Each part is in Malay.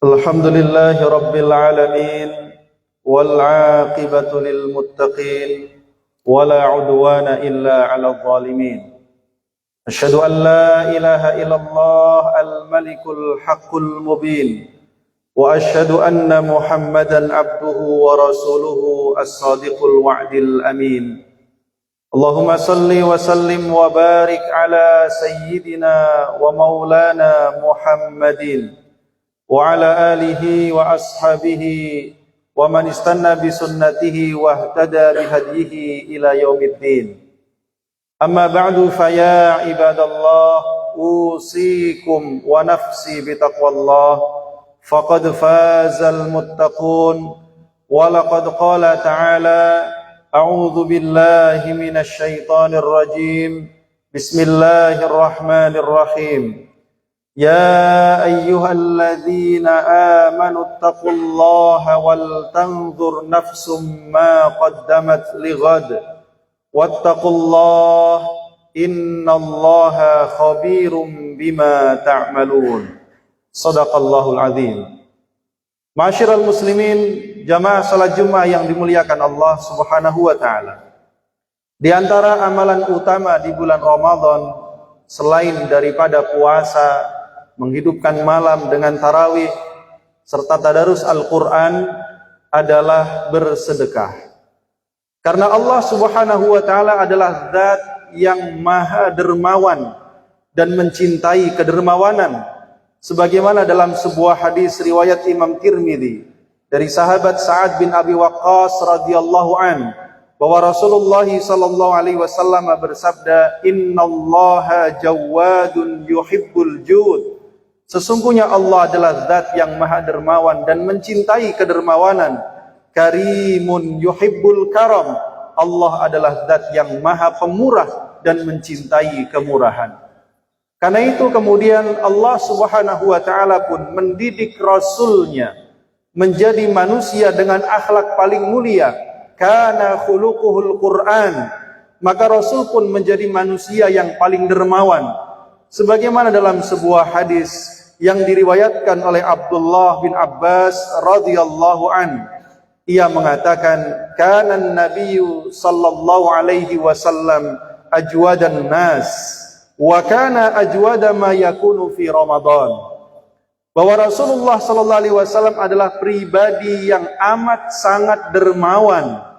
الحمد لله رب العالمين والعاقبة للمتقين ولا عدوان إلا على الظالمين. أشهد أن لا إله إلا الله الملك الحق المبين، وأشهد أن محمدا عبده ورسوله الصادق الوعد الأمين. اللهم صل وسلم وبارك على سيدنا ومولانا محمد وعلى آله وأصحابه ومن استنى بسنته واهتدى بهديه إلى يوم الدين. أما بعد فيا عباد الله، أوصيكم ونفسي بتقوى الله فقد فاز المتقون. ولقد قال تعالى: أعوذ بالله من الشيطان الرجيم، بسم الله الرحمن الرحيم. يا أيها الذين آمنوا اتقوا الله ولتنظر نفس ما قدمت لغد واتقوا الله إن الله خبير بما تعملون. صدق الله العظيم. Ma'asyiral muslimin, jamaah salat Jumat yang dimuliakan Allah Subhanahu wa taala. Di antara amalan utama di bulan Ramadan selain daripada puasa, menghidupkan malam dengan tarawih serta tadarus Al-Quran adalah bersedekah. Karena Allah Subhanahu wa taala adalah zat yang maha dermawan dan mencintai kedermawanan, sebagaimana dalam sebuah hadis riwayat Imam Tirmidzi dari sahabat Sa'ad bin Abi Waqqas radhiyallahu an, bahwa Rasulullah sallallahu alaihi wasallam bersabda, "Innallaha jawadun yuhibbul jud." Sesungguhnya Allah adalah zat yang maha dermawan dan mencintai kedermawanan. Karimun yuhibbul karam. Allah adalah zat yang maha pemurah dan mencintai kemurahan. Karena itu kemudian Allah Subhanahu wa taala pun mendidik Rasulnya menjadi manusia dengan akhlak paling mulia. Kana khuluquhul Qur'an. Maka Rasul pun menjadi manusia yang paling dermawan. Sebagaimana dalam sebuah hadis yang diriwayatkan oleh Abdullah bin Abbas radhiyallahu an, ia mengatakan, kana nabiyyu sallallahu alaihi wasallam ajwadan nas wa kana ajwada ma yakunu fi Ramadan. Bahwa Rasulullah sallallahu alaihi wasallam adalah pribadi yang amat sangat dermawan,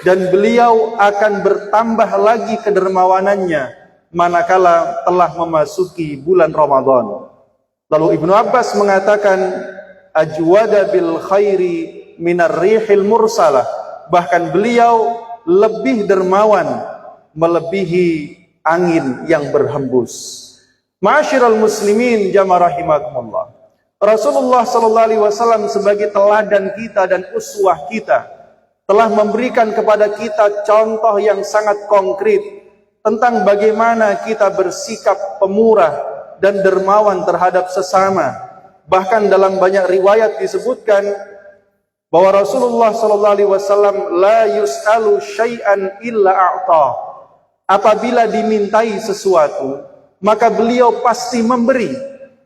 dan beliau akan bertambah lagi kedermawanannya manakala telah memasuki bulan Ramadan. Lalu Ibnu Abbas mengatakan, ajwada bil khairi minar rihil mursalah. Bahkan beliau lebih dermawan melebihi angin yang berhembus. Ma'asyiral muslimin jamaah rahimakumullah. Rasulullah sallallahu alaihi wasallam sebagai teladan kita dan uswah kita telah memberikan kepada kita contoh yang sangat konkret tentang bagaimana kita bersikap pemurah dan dermawan terhadap sesama. Bahkan dalam banyak riwayat disebutkan bahwa Rasulullah sallallahu alaihi wasallam la yus'alu syai'an illa a'ta. Apabila dimintai sesuatu, maka beliau pasti memberi.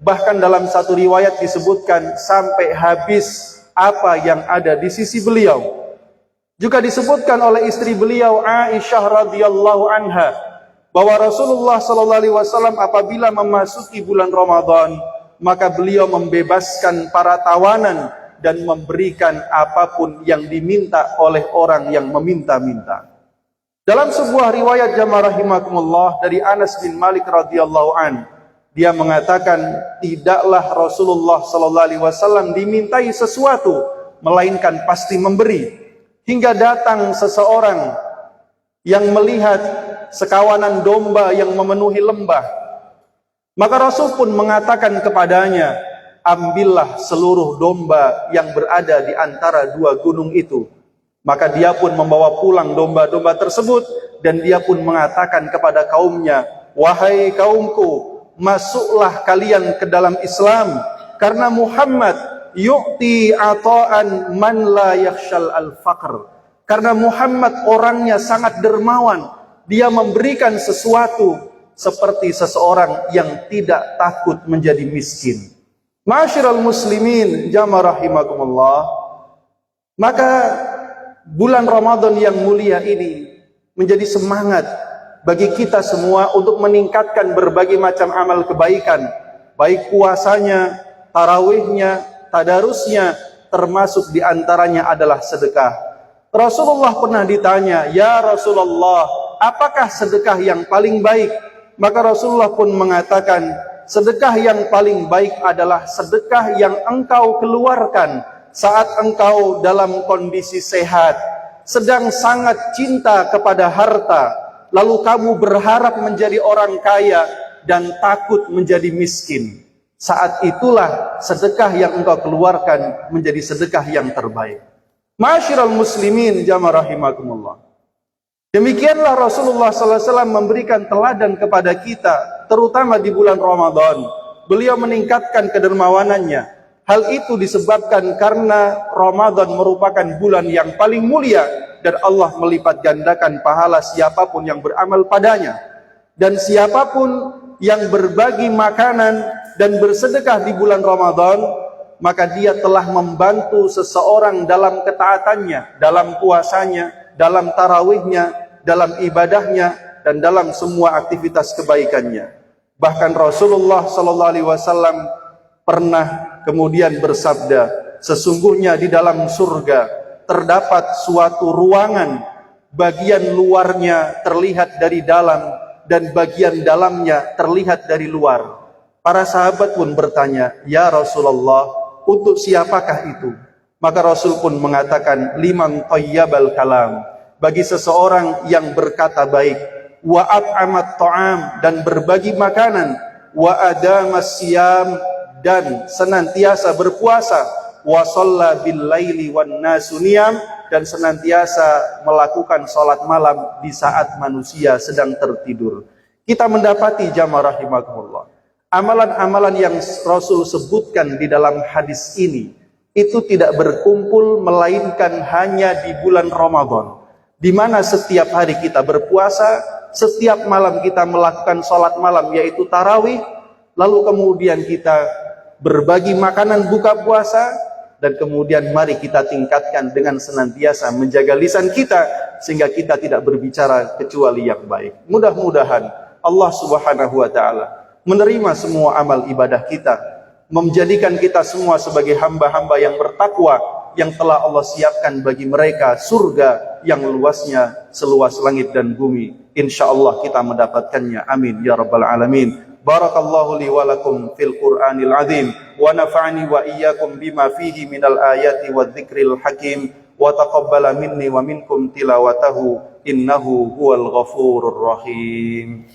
Bahkan dalam satu riwayat disebutkan sampai habis apa yang ada di sisi beliau. Juga disebutkan oleh istri beliau Aisyah radhiyallahu anha bahwa Rasulullah sallallahu alaihi wasallam apabila memasuki bulan Ramadan, maka beliau membebaskan para tawanan dan memberikan apapun yang diminta oleh orang yang meminta-minta. Dalam sebuah riwayat jamaah rahimakumullah dari Anas bin Malik radhiyallahu an, dia mengatakan, tidaklah Rasulullah sallallahu alaihi wasallam dimintai sesuatu melainkan pasti memberi, hingga datang seseorang yang melihat sekawanan domba yang memenuhi lembah. Maka Rasul pun mengatakan kepadanya, ambillah seluruh domba yang berada di antara dua gunung itu. Maka dia pun membawa pulang domba-domba tersebut, dan dia pun mengatakan kepada kaumnya, wahai kaumku, masuklah kalian ke dalam Islam, karena Muhammad yu'ti ata'an man la yakhshal al-faqr. Karena Muhammad orangnya sangat dermawan, dia memberikan sesuatu seperti seseorang yang tidak takut menjadi miskin. Ma'asyiral muslimin jamaah rahimakumullah, maka bulan Ramadan yang mulia ini menjadi semangat bagi kita semua untuk meningkatkan berbagai macam amal kebaikan, baik puasanya, tarawihnya, tadarusnya, termasuk diantaranya adalah sedekah. Rasulullah pernah ditanya, "Ya Rasulullah, apakah sedekah yang paling baik?" Maka Rasulullah pun mengatakan, sedekah yang paling baik adalah sedekah yang engkau keluarkan saat engkau dalam kondisi sehat, sedang sangat cinta kepada harta, lalu kamu berharap menjadi orang kaya dan takut menjadi miskin. Saat itulah sedekah yang engkau keluarkan menjadi sedekah yang terbaik. Ma'asyiral muslimin jamaah rahimakumullah. Demikianlah Rasulullah SAW memberikan teladan kepada kita, terutama di bulan Ramadan. Beliau meningkatkan kedermawanannya. Hal itu disebabkan karena Ramadan merupakan bulan yang paling mulia dan Allah melipat gandakan pahala siapapun yang beramal padanya. Dan siapapun yang berbagi makanan dan bersedekah di bulan Ramadan, maka dia telah membantu seseorang dalam ketaatannya, dalam puasanya, dalam tarawihnya, dalam ibadahnya, dan dalam semua aktivitas kebaikannya. Bahkan Rasulullah SAW pernah kemudian bersabda, sesungguhnya di dalam surga terdapat suatu ruangan, bagian luarnya terlihat dari dalam dan bagian dalamnya terlihat dari luar. Para sahabat pun bertanya, "Ya Rasulullah, untuk siapakah itu?" Maka Rasul pun mengatakan, "Liman thayyabal kalam," bagi seseorang yang berkata baik, wa at'amat ta'am, dan berbagi makanan, wa adamas siyam, dan senantiasa berpuasa, wa shalla bil laili wan nasu niyam, dan senantiasa melakukan salat malam di saat manusia sedang tertidur. Kita mendapati jamaah rahimakumullah, amalan-amalan yang Rasul sebutkan di dalam hadis ini itu tidak berkumpul melainkan hanya di bulan Ramadan, di mana setiap hari kita berpuasa, setiap malam kita melakukan sholat malam yaitu tarawih, lalu kemudian kita berbagi makanan buka puasa, dan kemudian mari kita tingkatkan dengan senantiasa menjaga lisan kita sehingga kita tidak berbicara kecuali yang baik. Mudah-mudahan Allah Subhanahu wa taala menerima semua amal ibadah kita, menjadikan kita semua sebagai hamba-hamba yang bertakwa, yang telah Allah siapkan bagi mereka surga yang luasnya seluas langit dan bumi. InsyaAllah kita mendapatkannya. Amin ya rabbal alamin. Barakallahu li wa lakum fil Qur'anil azim, wa nafa'ani wa iyyakum bima fihi minal ayati wa dzikril hakim, wa taqabbala minni wa minkum tilawatahu, innahu huwal ghafurur rahim.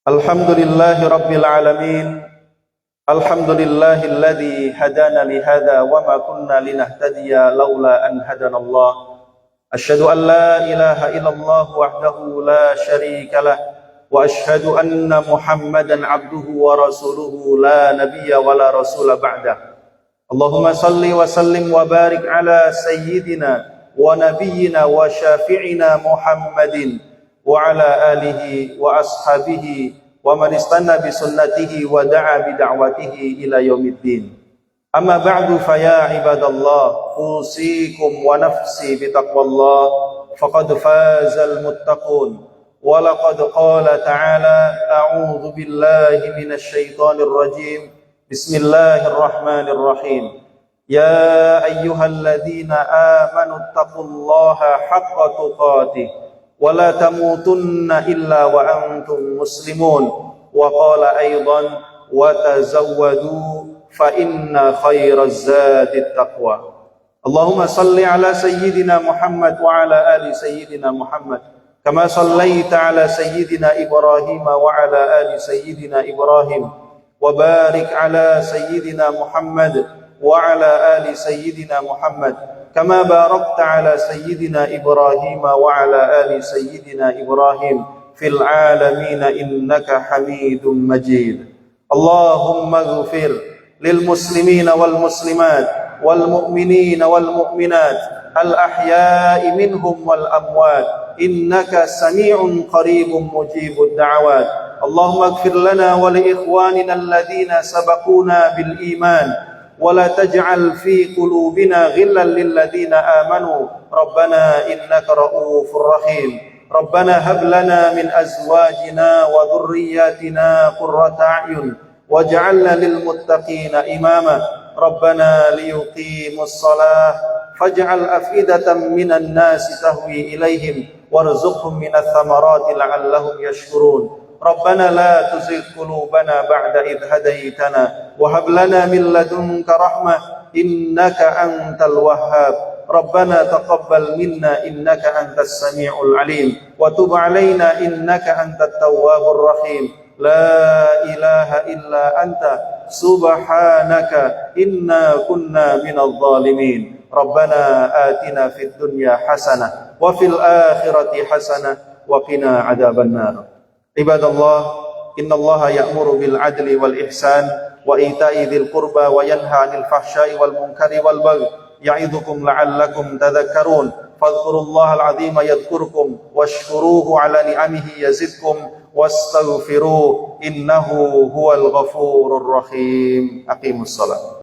Alhamdulillahi rabbil alamin. Alhamdulillahilladzi hadana li hadza wa ma kunna linahtadiya laula an hadanallah. Asyhadu an la ilaha illallah wahdahu la syarika lah, wa asyhadu anna Muhammadan abduhu wa rasuluhu la nabiyya wa la rasula ba'dah. Allahumma salli wa sallim wa barik ala sayyidina wa nabiyyina wa syafi'ina Muhammadin wa ala alihi wa ashabihi wa man istanna bi sunnatihi wa da'a bi da'watihi ila yaumiddin. Amma ba'du, fa ya ibadallah, usikum wa nafsi bi taqwallah, faqad fazal muttaqun. Wa laqad qala ta'ala, a'udzu billahi minasy syaithanir rajim. Bismillahirrahmanirrahim. Ya ayyuhalladzina amanu taqullaha haqqa tuqatih wa la tamutunna illa wa antum muslimun. Wa qala aidan, wa tazawwadu fa inna khairaz zadit taqwa. Allahumma salli ala sayyidina Muhammad wa ala ali sayyidina Muhammad kama sallaita ala sayyidina Ibrahim wa ala ali sayyidina Ibrahim, wa barik ala sayyidina Muhammad wa ala ali sayyidina Muhammad kama barakta ala sayyidina Ibrahim wa ala ali sayyidina Ibrahim fil alamin innaka Hamidum Majid. Allahumma ighfir lil muslimina wal muslimat والمؤمنين والمؤمنات الأحياء منهم والأموات إنك سميع قريب مجيب الدعوات. اللهم اغفر لنا ولإخواننا الذين سبقونا بالإيمان ولا تجعل في قلوبنا غلا للذين آمنوا ربنا إنك رؤوف رحيم. ربنا هب لنا من أزواجنا وذرياتنا قرة أعين واجعلنا للمتقين إماما. ربنا ليقيموا الصلاة فاجعل أفئدة من الناس تهوي إليهم وارزقهم من الثمرات لعلهم يشكرون. ربنا لا تزغ قلوبنا بعد إذ هديتنا وهب لنا من لدنك رحمة إنك أنت الوهاب. ربنا تقبل منا إنك أنت السميع العليم وتب علينا إنك أنت التواب الرحيم. لا إله إلا أنت سبحانك إنا كنا من الظالمين. ربنا آتنا في الدنيا حسنة وفي الآخرة حسنة وقنا عذاب النار. عباد الله إن الله يأمر بالعدل والإحسان وإيتاء ذي القربى وينهى عن الفحشاء والمنكر والبغي يعظكم لعلكم تذكرون. فاذكروا الله العظيم يذكركم واشكروه على نعمه يزدكم واستغفروه إنه هو الغفور الرحيم. أقيموا الصلاة.